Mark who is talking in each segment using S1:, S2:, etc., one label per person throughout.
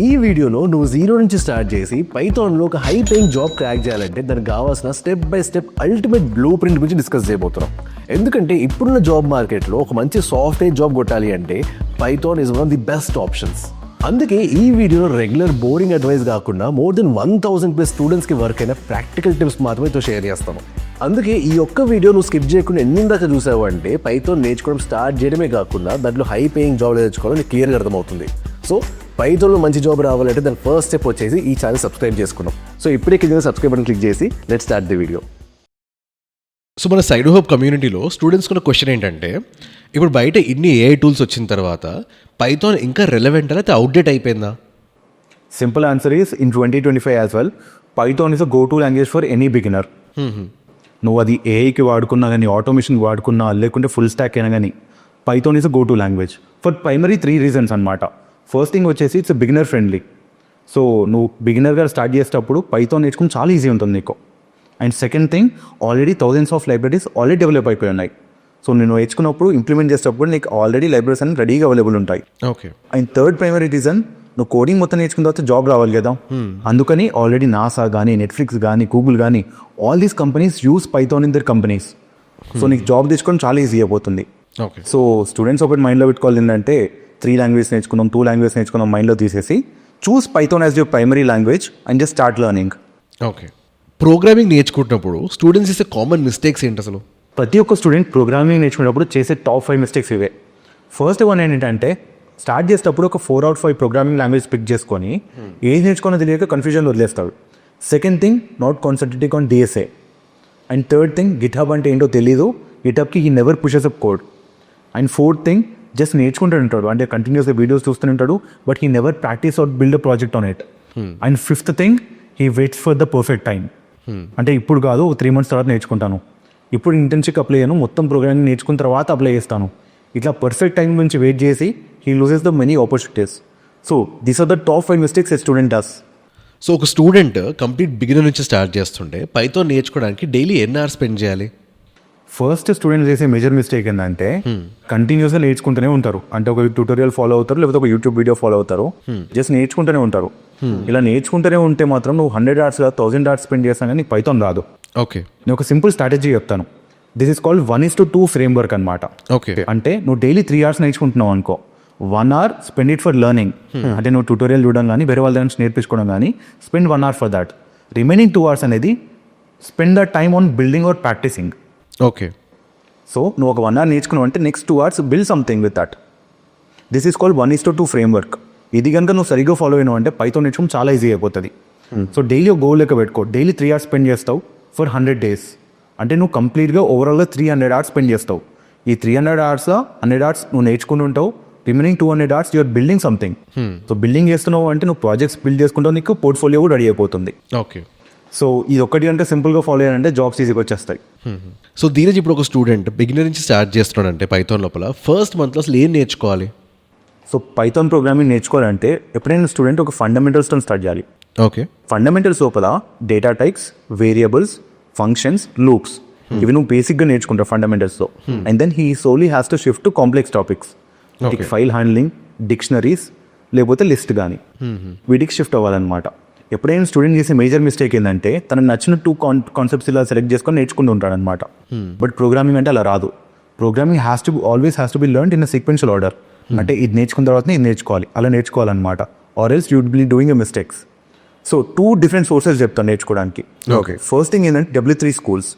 S1: ఈ వీడియోలో నువ్వు జీరో నుంచి స్టార్ట్ చేసి పైథాన్లో ఒక హై పేయింగ్ జాబ్ క్రాక్ చేయాలంటే దానికి కావాల్సిన step by step ultimate blue print గురించి డిస్కస్ చేయబోతున్నాం. ఎందుకంటే ఇప్పుడున్న జాబ్ మార్కెట్లో ఒక మంచి సాఫ్ట్వేర్ జాబ్ కొట్టాలి అంటే Python is one of the best options. అందుకే ఈ వీడియోలో రెగ్యులర్ బోరింగ్ అడ్వైస్ కాకుండా మోర్ దెన్ 1000+ స్టూడెంట్స్కి వర్క్ అయిన ప్రాక్టికల్ టిప్స్ మాత్రమే తో షేర్ చేస్తాము. అందుకే ఈ ఒక్క వీడియో నువ్వు స్కిప్ చేయకుండా ఎన్ని దాకా చూసావు అంటే పైథాన్ నేర్చుకోవడం స్టార్ట్ చేయడమే కాకుండా దాంట్లో హై పేయింగ్ జాబ్ నేర్చుకోవడం నీకు క్లియర్గా అర్థమవుతుంది. సో పైథాన్లో మంచి జాబ్ రావాలంటే దాని ఫస్ట్ స్టెప్ వచ్చేసి ఈ ఛానల్ సబ్స్క్రైబ్ చేసుకున్నాం. సో ఇప్పుడే కింద సబ్స్క్రైబ్ బటన్ క్లిక్ చేసి let's start the video.
S2: So మన సైడ్ హోప్ కమ్యూనిటీలో స్టూడెంట్స్ ఉన్న క్వశ్చన్ ఏంటంటే, ఇప్పుడు బయట ఇన్ని ఏఐ టూల్స్ వచ్చిన తర్వాత పైథాన్ ఇంకా రెలవెంట్ అయితే అవుట్డేట్ అయిపోయిందా?
S3: Simple answer is in 2025 as well, Python is a go-to language for any beginner. నువ్వు అది ఏఐకి వాడుకున్నా కానీ, ఆటోమేషన్కి వాడుకున్నా, లేకుంటే ఫుల్ స్టాక్ అయినా కానీ Python is a go to language for primary 3 reasons అనమాట. ఫస్ట్ థింగ్ వచ్చేసి ఇట్స్ బిగినర్ ఫ్రెండ్లీ. సో నువ్వు బిగినర్గా start చేసేటప్పుడు పైథాన్ నేర్చుకుని చాలా ఈజీ ఉంటుంది నీకు. And second thing, already thousands of libraries already develop అయిపోయి ఉన్నాయి. సో నేను నేర్చుకున్నప్పుడు ఇంప్లిమెంట్ చేసేటప్పుడు నీకు ఆల్రెడీ లైబ్రరీస్ అన్ని రెడీగా అవైలబుల్ ఉంటాయి.
S2: Okay.
S3: And third primary reason, నువ్వు కోడింగ్ మొత్తం నేర్చుకున్న తర్వాత జాబ్ రావాలి కదా. అందుకని ఆల్రెడీ నాసా కానీ, నెట్ఫ్లిక్స్ కానీ, గూగుల్ కానీ all these companies use Python in their companies. So నీకు జాబ్ తెచ్చుకోవడం చాలా ఈజీ అయిపోతుంది.
S2: ఓకే.
S3: సో స్టూడెంట్స్ ఒకటి మైండ్లో పెట్టుకోవాలి ఏంటంటే 3 లాంగ్వేజ్ నేర్చుకున్నాం, 2 లాంగ్వేజ్ నేర్చుకున్నాం మైండ్లో తీసేసి choose Python as your primary language and just start learning.
S2: Okay. Programming నేర్చుకుంటున్నప్పుడు స్టూడెంట్స్ చేసే కామన్ మిస్టేక్స్ ఏంటి అసలు?
S3: ప్రతి ఒక్క స్టూడెంట్ ప్రోగ్రామింగ్ నేర్చుకునేటప్పుడు చేసే టాప్ 5 మిస్టేక్స్ ఇవే. ఫస్ట్ వన్ ఏంటంటే, స్టార్ట్ చేసేటప్పుడు ఒక 4 out of 5 programming language pick చేసుకొని ఏది నేర్చుకున్నా తెలియక కన్ఫ్యూజన్లో వదిలేస్తాడు. Second thing, not concentrating on DSA. And third thing, GitHub అంటే ఏంటో తెలీదు, గిట్హబ్కి he never pushes up code. And fourth thing, just నేర్చుకుంటూ ఉంటాడు, అంటే కంటిన్యూస్గా వీడియోస్ చూస్తూ ఉంటాడు, but he never practice or build a project on it. And fifth thing, he waits for the perfect time. అంటే ఇప్పుడు కాదు, 3 months తర్వాత నేర్చుకుంటాను, ఇప్పుడు ఇంటర్న్షిప్ అప్లై చేయను, మొత్తం ప్రోగ్రామింగ్ నేర్చుకున్న తర్వాత అప్లై చేస్తాను, ఇట్లా పర్ఫెక్ట్ టైం నుంచి వెయిట్ చేసి he loses the many opportunities. So these are the top 5 mistakes a student does.
S2: So ఒక స్టూడెంట్ కంప్లీట్ బిగినర్ నుంచి స్టార్ట్ చేస్తుంటే పైథాన్ నేర్చుకోవడానికి డైలీ ఎన్ని అవర్స్ స్పెండ్ చేయాలి?
S3: ఫస్ట్ స్టూడెంట్ చేసే మేజర్ మిస్టేక్ ఏంటంటే కంటిన్యూస్గా నేర్చుకుంటూనే ఉంటారు. అంటే ఒక ట్యూటోరియల్ ఫాలో అవుతారు, లేకపోతే ఒక యూట్యూబ్ వీడియో ఫాలో అవుతారు, జస్ట్ నేర్చుకుంటూనే ఉంటారు. ఇలా నేర్చుకుంటూనే ఉంటే మాత్రం నువ్వు 100 hours 1000 hours స్పెండ్ చేస్తాను కానీ పైథాన్ రాదు.
S2: ఓకే.
S3: నేను ఒక సింపుల్ స్ట్రాటజీ చెప్తాను. దిస్ ఈస్ కాల్డ్ 1:2 ఫ్రేమ్వర్క్ అనమాట.
S2: ఓకే.
S3: అంటే నువ్వు డైలీ 3 hours నేర్చుకుంటున్నావు అనుకో, 1 hour spend it for learning. అంటే నువ్వు ట్యూటోరియల్ చూడడం కానీ, వేరే వాళ్ళ దగ్గర నేర్పించుకోవడం కానీ, spend 1 hour for that. Remaining 2 hours అనేది spend the time on building or practising.
S2: Okay.
S3: So నువ్వు ఒక 1 hour నేర్చుకున్నావు అంటే next 2 hours build something with that. This is called 1:2 framework. ఇది కనుక నువ్వు సరిగ్గా ఫాలో అయినావు అంటే పైథాన్ నేర్చుకోవడం చాలా ఈజీ అయిపోతుంది. సో డైలీ ఒక గోల్ లెక్క పెట్టుకో, డైలీ 3 hours స్పెండ్ చేస్తావు ఫర్ 100 days. అంటే నువ్వు కంప్లీట్గా ఓవరాల్గా 300 hours స్పెండ్ చేస్తావు. ఈ 300 hours 100 hours నువ్వు నేర్చుకుని ఉంటావు, remaining 200 hours you're building something. So building చేస్తున్నావు అంటే నువ్వు ప్రాజెక్ట్స్ బిల్డ్ చేసుకుంటావు, నీకు పోర్ట్ఫోలియో కూడా రెడీ అయిపోతుంది.
S2: ఓకే.
S3: సో ఇది ఒక్కటి కనుక సింపుల్గా ఫాలో అయ్యారంటే జాబ్స్ ఈజీగా వచ్చేస్తాయి.
S2: సో దీని ఇప్పుడు ఒక స్టూడెంట్ బిగినర్ నుంచి స్టార్ట్ చేస్తున్నాడంటే పైథాన్ లోపల ఫస్ట్ మంత్లో అసలు ఏం నేర్చుకోవాలి?
S3: సో పైథాన్ ప్రోగ్రామింగ్ నేర్చుకోవాలంటే ఎప్పుడైనా స్టూడెంట్ ఒక ఫండమెంటల్స్తో స్టార్ట్ చేయాలి.
S2: ఓకే.
S3: ఫండమెంటల్స్ లోపల data types, variables, functions, loops, ఇవి నువ్వు బేసిక్గా నేర్చుకుంటావు ఫండమెంటల్స్తో. And then he solely has to shift to complex topics like file handling, dictionaries, లేకపోతే లిస్ట్ కానీ వీటికి షిఫ్ట్ అవ్వాలన్నమాట. ఎప్పుడైనా స్టూడెంట్ చేసే మేజర్ మిస్టేక్ ఏంటంటే తనకు నచ్చిన 2 కాన్సెప్ట్స్ ఇలా సెలెక్ట్ చేసుకొని నేర్చుకుంటూ ఉంటాడు అనమాట. బట్ ప్రోగ్రామింగ్ అంటే అలా రాదు. Programming always has to be learned in a sequential order. అంటే ఇది నేర్చుకున్న తర్వాతనే ఇది నేర్చుకోవాలి, అలా నేర్చుకోవాలన్నమాట. Or else you would be doing a mistakes. So 2 different sources చెప్తాను నేర్చుకోవడానికి.
S2: ఓకే.
S3: ఫస్ట్ థింగ్ ఏంటంటే W3 స్కూల్స్.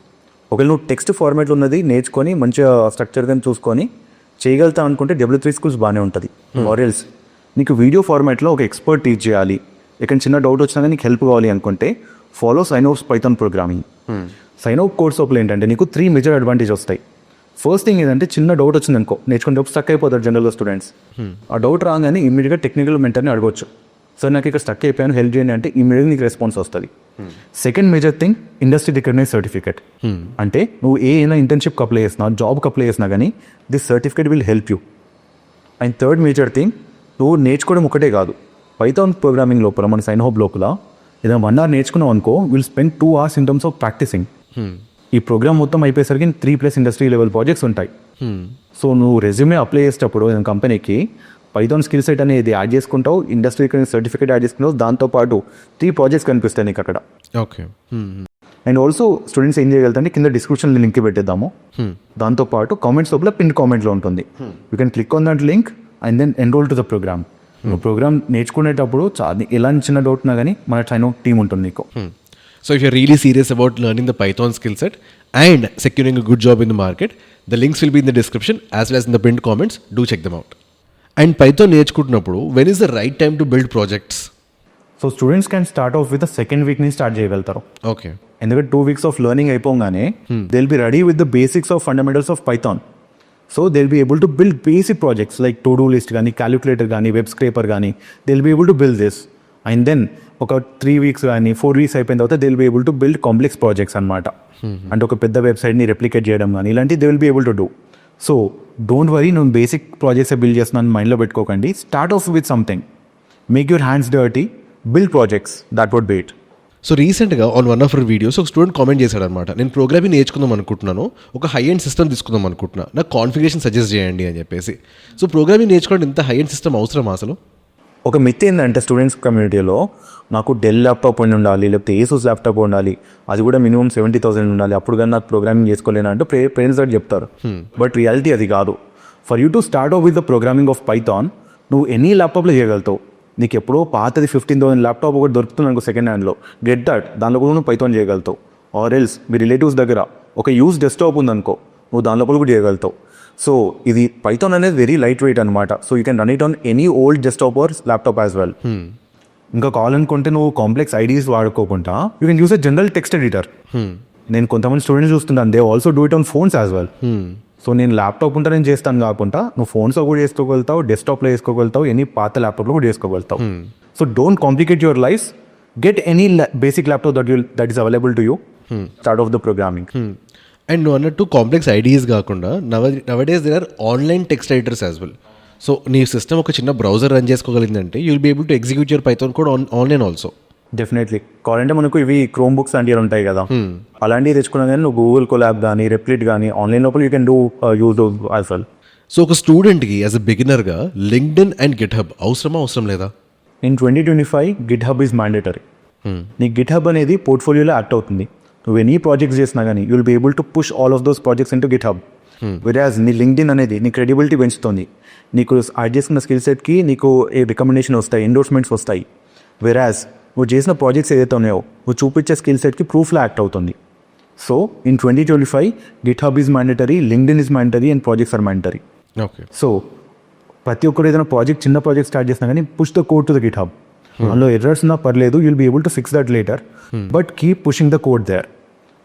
S3: ఒకవేళ నువ్వు టెక్స్ట్ ఫార్మాట్లో ఉన్నది నేర్చుకొని మంచిగా స్ట్రక్చర్గా చూసుకొని చేయగలుగుతావు అనుకుంటే W3 స్కూల్స్ బాగానే ఉంటుంది. ఆర్ ఎల్స్ నీకు వీడియో ఫార్మాట్లో ఒక ఎక్స్పర్ట్ టీచ్ చేయాలి, ఎక్కడ చిన్న డౌట్ వచ్చినా కానీ నీకు హెల్ప్ కావాలి అనుకుంటే ఫాలో సైనోప్స్ పైథాన్ ప్రోగ్రామింగ్. సైనోప్ కోర్స్ లోపల ఏంటంటే నీకు 3 మేజర్ అడ్వాంటేజ్ వస్తాయి. ఫస్ట్ థింగ్ ఏంటంటే చిన్న డౌట్ వచ్చింది అనుకో, నేర్చుకునేటప్పుడు స్టక్ అయిపోతారు జనరల్గా స్టూడెంట్స్. ఆ డౌట్ రాగానే ఇమీడియట్గా టెక్నికల్ మెంటర్ని అడగవచ్చు, సార్ నాకు ఇక్కడ స్టక్ అయిపోయాను హెల్ప్ చేయండి అంటే ఇమీడియట్గా నీకు రెస్పాన్స్ వస్తుంది. Second major thing, industry recognise certificate. అంటే నువ్వు ఏదైనా ఇంటర్న్షిప్కి అప్లై చేసినా, జాబ్కి అప్లై చేసినా కానీ this certificate will help you. And third major thing, నువ్వు నేర్చుకోవడం ఒకటే కాదు, పైథాన్ ప్రోగ్రామింగ్ లోపల మన సైన్ హోప్ లోపల ఏదైనా 1 hour నేర్చుకున్నావు అనుకో, will spend 2 hours in terms of practising. ఈ ప్రోగ్రామ్ మొత్తం అయిపోయేసరికి 3+ ఇండస్ట్రీ లెవెల్ ప్రాజెక్ట్స్ ఉంటాయి. సో నువ్వు రెజ్యూమే అప్లై చేసేటప్పుడు ఏదైనా కంపెనీకి పైథాన్ స్కిల్ సెట్ అనేది యాడ్ చేసుకుంటావు, ఇండస్ట్రీ సర్టిఫికేట్ యాడ్ చేసుకుంటావు, దాంతోపాటు 3 ప్రాజెక్ట్స్ కనిపిస్తాయి నీకు అక్కడ.
S2: ఓకే.
S3: అండ్ ఆల్సో స్టూడెంట్స్ ఏం చేయగలుగుతారంటే కింద డిస్క్రిప్షన్లో లింక్ పెట్టేద్దాము. దాంతోపాటు కామెంట్స్ లోపల పిన్ కామెంట్లో ఉంటుంది. You can click on that link and then enrol to the programme. Programme నేర్చుకునేటప్పుడు ఎలాంటి చిన్న డౌట్ ఉన్నా కానీ మన ట్రైన్ టీమ్ ఉంటుంది నీకు.
S2: So if you're really serious about learning the Python skill set and securing a good job in the market, the links will be in the description as well as in the pinned comments. Do check them out. And Python నేర్చుకుంటున్నప్పుడు when is the right time to build projects?
S3: So students can start off with the second week నుంచి start చేయగలుగుతారు.
S2: Okay.
S3: ఎందుకంటే 2 weeks of learning అయిపోగానే they will be ready with the basics of fundamentals of Python. So they will be able to build basic projects like to do list కానీ, calculator కానీ, web scraper కానీ, they will be able to build this. And then ఒక 3 weeks కానీ 4 weeks అయిపోయిన తర్వాత they will be able to build complex projects అనమాట. అంటే ఒక పెద్ద వెబ్సైట్ని రెప్లికేట్ చేయడం కానీ ఇలాంటివి they will be able to do. So don't worry, నువ్వు బేసిక్ ప్రాజెక్ట్స్ బిల్డ్ చేస్తున్నాను మైండ్లో పెట్టుకోకండి. Start off with something, make your hands dirty, build projects, that would be it.
S2: So రీసెంట్గా on one of our videos ఒక student comment చేశాడు అనమాట, నేను programming నేర్చుకుందాం అనుకుంటున్నాను, ఒక హై ఎండ్ సిస్టమ్ తీసుకుందాం అనుకుంటున్నా, నాకు కాన్ఫిగరేషన్ సజెస్ట్ చేయండి అని చెప్పేసి. సో ప్రోగ్రామింగ్ నేర్చుకోవడం ఇంత హై ఎండ్ సిస్టమ్ అవసరం అసలు?
S3: ఒక మిత్ ఏంటంటే స్టూడెంట్స్ కమ్యూనిటీలో నాకు డెల్ ల్యాప్టాప్ ఉండాలి, లేకపోతే ఏసూస్ ల్యాప్టాప్ ఉండాలి, అది కూడా మినిమం 70,000 ఉండాలి, అప్పుడు కానీ నాకు ప్రోగ్రామింగ్ చేసుకోలేను అంటే పేరెంట్స్ దగ్గర చెప్తారు. బట్ రియాలిటీ అది కాదు. For you to start off with the programming of Python నువ్వు ఎనీ ల్యాప్టాప్లో చేయగలుగుతావు. నీకు ఎప్పుడో పాతది 15,000 ల్యాప్టాప్ ఒకటి దొరుకుతుంది అనుకో సెకండ్ హ్యాండ్లో, గెట్ దట్, దానిలో కూడా నువ్వు పైథాన్ చేయగలుగుతావు. ఆర్ ఎల్స్ మీ రిలేటివ్స్ దగ్గర ఒక యూజ్ డెస్క్టాప్ ఉందనుకో, నువ్వు దాని లోపల కూడా చేయగలుగుతావు. సో ఇది పైథాన్ అనేది వెరీ లైట్ వెయిట్ అనమాట. So you can run it on any old desktop or laptop as well. ఇంకా కావాలనుకుంటే నువ్వు కాంప్లెక్స్ ఐడీస్ వాడుకోకుండా you can use a general text editor. నేను కొంతమంది స్టూడెంట్స్ చూస్తున్నాను, they also do it on phones as well. So నేను laptop ఉంటే నేను చేస్తాను కాకుండా నువ్వు ఫోన్స్లో కూడా చేసుకోగలుగుతావు, డెస్క్టాప్లో చేసుకోగలుగుతావు, ఎనీ పాత ల్యాప్టాప్లో కూడా చేసుకోగలుగుతావు. So don't complicate your life, get any basic laptop that is available to you, start off the programming.
S2: And నువ్వు అన్నట్టు కాంప్లెక్స్ ఐడియాస్ కాకుండా nowadays there are online text editors as well. So నీ system ఒక చిన్న browser run చేసుకోగలిగిందంటే you will be able to execute your Python code online also.
S3: Definitely. కావాలంటే మనకు ఇవి క్రోమ్ బుక్స్ లాంటివి ఉంటాయి కదా, అలాంటివి తెచ్చుకున్నా కానీ నువ్వు గూగుల్ కొలాబ్ కానీ, రెప్లిట్ కానీ ఆన్లైన్ లోపల you can do use those as well.
S2: So ఒక స్టూడెంట్కి యాజ్ అ బిగినర్గా లింక్డ్ఇన్ అండ్ గిట్హబ్ అవసరం లేదా?
S3: In 2025 GitHub is mandatory. నీ గిట్హబ్ అనేది పోర్ట్ఫోలియోలో యాక్ట్ అవుతుంది. నువ్వు ఎనీ ప్రాజెక్ట్స్ చేసినా కానీ you will be able to push all of those projects in to GitHub. Whereas నీ లింక్డ్ఇన్ అనేది నీ క్రెడిబిలిటీ పెంచుతుంది. నీకు యాడ్ చేసుకున్న స్కిల్ సెట్కి నీకు ఏ రికమెండేషన్ వస్తాయి, ఎండోర్స్మెంట్స్ వస్తాయి. వెరాజ్ నువ్వు చేసిన ప్రాజెక్ట్స్ ఏదైతే ఉన్నాయో నువ్వు చూపించే స్కిల్ సెట్కి ప్రూఫ్లో యాక్ట్ అవుతుంది. So in 2025 GitHub is mandatory, LinkedIn is mandatory and projects are mandatory.
S2: Okay.
S3: So ప్రతి ఒక్కరు ఏదైనా చిన్న ప్రాజెక్ట్ స్టార్ట్ చేసినా కానీ push the code to the GitHub. అందులో ఎర్రర్స్ ఉన్నా పర్లేదు, you will be able to fix that later, but keep pushing the code there.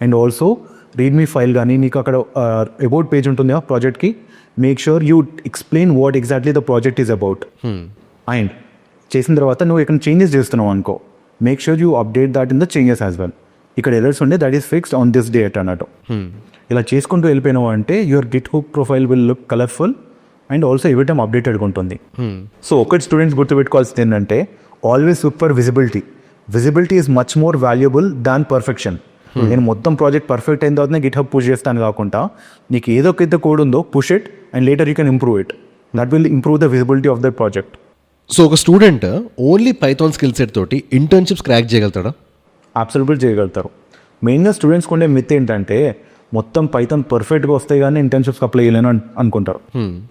S3: And also read me file కానీ నీకు అక్కడ అబౌట్ పేజ్ ఉంటుంది ఆ ప్రాజెక్ట్కి, make sure you explain what exactly the project is about. And చేసిన తర్వాత నువ్వు ఎక్కడ చేంజెస్ చేస్తున్నావు అనుకో, make sure you update that in the changes as well. ఇక్కడ ఎర్రర్స్ ఉండే that is fixed on this date అన్నట్టు. ఇలా చేసుకుంటూ వెళ్ళిపోయినావు అంటే యువర్ గిట్ హుక్ profile will look colourful and also every time అప్డేటెడ్గా ఉంటుంది. సో ఒకటి స్టూడెంట్స్ గుర్తుపెట్టుకోవాల్సింది ఏంటంటే always look for visibility. Visibility is much more valuable than perfection. నేను మొత్తం ప్రాజెక్ట్ పర్ఫెక్ట్ అయిన తర్వాత గిట్హబ్ పుష్ చేస్తాను కాకుండా నీకు ఏదో ఒక కోడ్ ఉందో push it and later you can improve it. That will improve the visibility of that project.
S2: So ఒక student only Python skill set తోటి ఇంటర్న్షిప్స్ క్రాక్ చేయగలుగుతాడా?
S3: అబ్సల్యూట్లీ చేయగలుగుతారు. మెయిన్గా స్టూడెంట్స్కి ఉండే మిత్ ఏంటంటే మొత్తం పైథాన్ పర్ఫెక్ట్గా వస్తాయి కానీ ఇంటర్న్షిప్స్కి అప్లై చేయలేను అనుకుంటారు.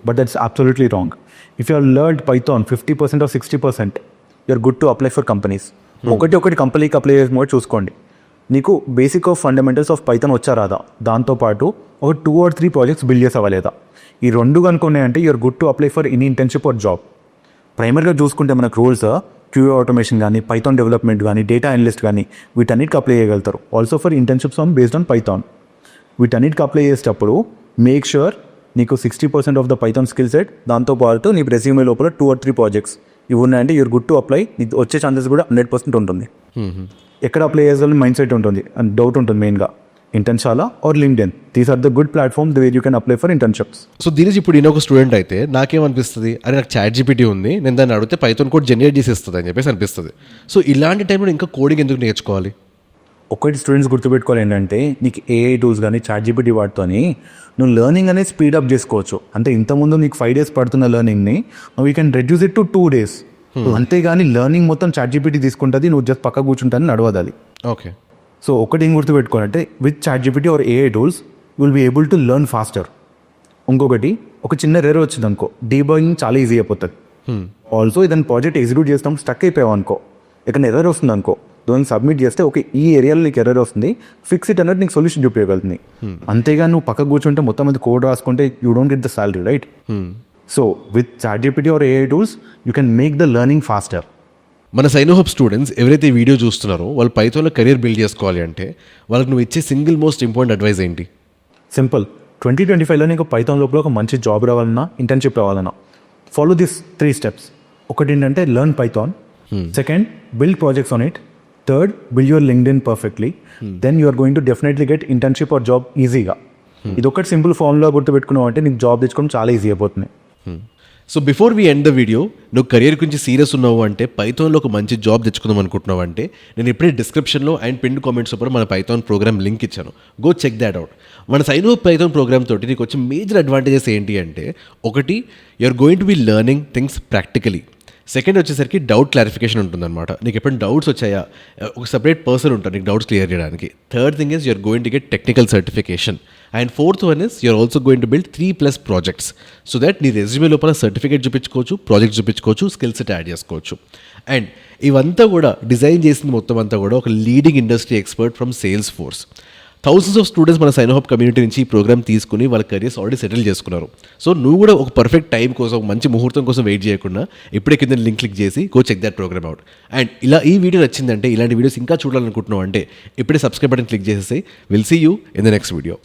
S3: But that's absolutely wrong. If you are learned Python 50% or 60%, you're good to apply for companies. ఒకటి కంపెనీకి అప్లై చేసిన కూడా చూసుకోండి. నీకు basic of fundamentals of Python వచ్చా రాదా, దాంతోపాటు ఒక 2 or 3 ప్రాజెక్ట్స్ బిల్డ్ చేసావా లేదా, ఈ 2 కనుక్కున్నాయంటే you're good to apply for any internship or job. ప్రైమరీగా చూసుకుంటే మనకు రోల్స్ క్యూఏ ఆటోమేషన్ కానీ, పైథాన్ డెవలప్మెంట్ కానీ, డేటా అనలిస్ట్ కానీ వీటన్నిటికి అప్లై చేయగలుగుతారు. Also for internships on based on Python. వీటన్నిటికి అప్లై చేసేటప్పుడు మేక్ షూర్ నీకు 60% of the Python skill set, దాంతోపాటు నీ రెజ్యూమే లోపల 2 or 3 ప్రాజెక్ట్స్ ఇవి ఉన్నాయంటే యూఆర్ గుడ్ టు అప్లై. నీకు వచ్చే ఛాన్సెస్ కూడా 100% ఉంటుంది. ఎక్కడ అప్లై చేయాలని మైండ్ సెట్ ఉంటుంది అండ్ డౌట్ ఉంటుంది మెయిన్గా. Internshala or LinkedIn, these are the good platform where you can apply for internships.
S2: So దీని ఇప్పుడు నేను ఒక స్టూడెంట్ అయితే నాకేమనిపిస్తుంది, అరే నాకు చాట్ జీపీటీ ఉంది, నేను దాన్ని అడిగితే పైథాన్ కోడ్ జనరేట్ చేసి ఇస్తుంది అని చెప్పేసి అనిపిస్తుంది. సో ఇలాంటి టైంలో ఇంకా కోడింగ్ ఎందుకు నేర్చుకోవాలి?
S3: ఒకటి స్టూడెంట్స్ గుర్తుపెట్టుకోవాలి ఏంటంటే నీకు ఏఐ టూల్స్ కానీ ChatGPT వాటితోని నువ్వు లెర్నింగ్ అనేది స్పీడప్ చేసుకోవచ్చు. అంటే ఇంతకుముందు నీకు 5 days పడుతున్న లెర్నింగ్ని we can reduce it to 2 days. అంతేగాని లెర్నింగ్ మొత్తం ChatGPT తీసుకుంటుంది, నువ్వు జస్ట్ పక్క కూర్చుంటాను నడవదాలి.
S2: ఓకే.
S3: సో ఒకటి ఏం గుర్తుపెట్టుకోవాలంటే with ChatGPT or AI tools will be able to learn faster. ఇంకొకటి ఒక చిన్న ఎర్రర్ వచ్చింది అనుకో, డీబగింగ్ చాలా ఈజీ అయిపోతుంది. ఆల్సో ఏదైనా ప్రాజెక్ట్ ఎగ్జిక్యూట్ చేస్తాం, స్టక్ అయిపోయావు అనుకో, ఇక్కడ ఎర్రర్ వస్తుంది అనుకో, దాన్ని సబ్మిట్ చేస్తే ఓకే ఈ ఏరియాలో నీకు ఎర్రర్ వస్తుంది, ఫిక్స్ ఇట్ అన్నట్టు నీకు సొల్యూషన్ చూపించగలుగుతుంది. అంతేగాని నువ్వు పక్కకు కూర్చుంటే మొత్తం అది కోడ్ రాసుకుంటే you don't get the salary, right? So with ChatGPT or AI tools you can make the learning faster.
S2: మన సైనోహబ్ స్టూడెంట్స్ ఎవరైతే ఈ వీడియో చూస్తున్నారో వాళ్ళు పైథాన్లో కెరీర్ బిల్డ్ చేసుకోవాలి అంటే వాళ్ళకి నువ్వు ఇచ్చే సింగిల్ మోస్ట్ ఇంపార్టెంట్ అడ్వైస్ ఏంటి?
S3: సింపుల్. 2025లో నీకు పైథాన్ లోపల ఒక మంచి జాబ్ రావాలన్నా, ఇంటర్న్షిప్ రావాలన్నా ఫాలో దిస్ 3 steps. ఒకటి ఏంటంటే learn Python, second build projects on it, third build your LinkedIn perfectly, then you are going to definitely get internship or job ఈజీగా. ఇది ఒకటి సింపుల్ ఫార్ములా గుర్తుపెట్టుకున్నావు అంటే నీకు జాబ్ తెచ్చుకోవడం చాలా ఈజీ అయిపోతుంది.
S2: So before we end the video, నువ్వు career గురించి సీరియస్ ఉన్నావు అంటే పైథాన్లో ఒక మంచి జాబ్ తెచ్చుకుందాం అనుకుంటున్నావు అంటే నేను ఇప్పుడే డిస్క్రిప్షన్లో అండ్ పిన్ కామెంట్స్ కూడా మన పైథాన్ ప్రోగ్రామ్ లింక్ ఇచ్చాను, గో చెక్ దాట్ అవుట్. మన సైనోహబ్ పైథాన్ ప్రోగ్రామ్ తోటి నీకు వచ్చే మేజర్ అడ్వాంటేజెస్ ఏంటి అంటే ఒకటి, you're going to be learning things practically. Second వచ్చేసరికి డౌట్ క్లారిఫికేషన్ ఉంటుందన్నమాట. నీకు ఎప్పుడైనా డౌట్స్ వచ్చాయా, ఒక సపరేట్ పర్సన్ ఉంటారు నీకు డౌట్స్ క్లియర్ చేయడానికి. Third thing is you're going to get technical certification. And fourth one is you're also going to build 3+ projects so that నీ రెజ్యూమే లోపల సర్టిఫికేట్ చూపించుకోవచ్చు, ప్రాజెక్ట్ చూపించుకోవచ్చు, స్కిల్ సెట్ యాడ్ చేసుకోవచ్చు. And ఇవంతా కూడా డిజైన్ చేసింది మొత్తం అంతా కూడా ఒక leading industry expert from Salesforce. Thousands of students మన సైనోహబ్ కమ్యూనిటీ నుంచి ఈ ప్రోగ్రామ్ తీసుకుని వాళ్ళ కెరీర్స్ ఆల్రెడీ సెటిల్ చేసుకున్నారు. సో నువ్వు కూడా ఒక పర్ఫెక్ట్ టైం కోసం, మంచి ముహూర్తం కోసం వెయిట్ చేయకుండా ఇప్పుడే కింద లింక్ క్లిక్ చేసి go check that programme out. And ఇలా ఈ వీడియో నచ్చిందంటే, ఇలాంటి వీడియోస్ ఇంకా చూడాలనుకుంటున్నావు అంటే ఇప్పుడే సబ్స్క్రైబ్ బటన్ క్లిక్ చేసేసి will see you in the next video.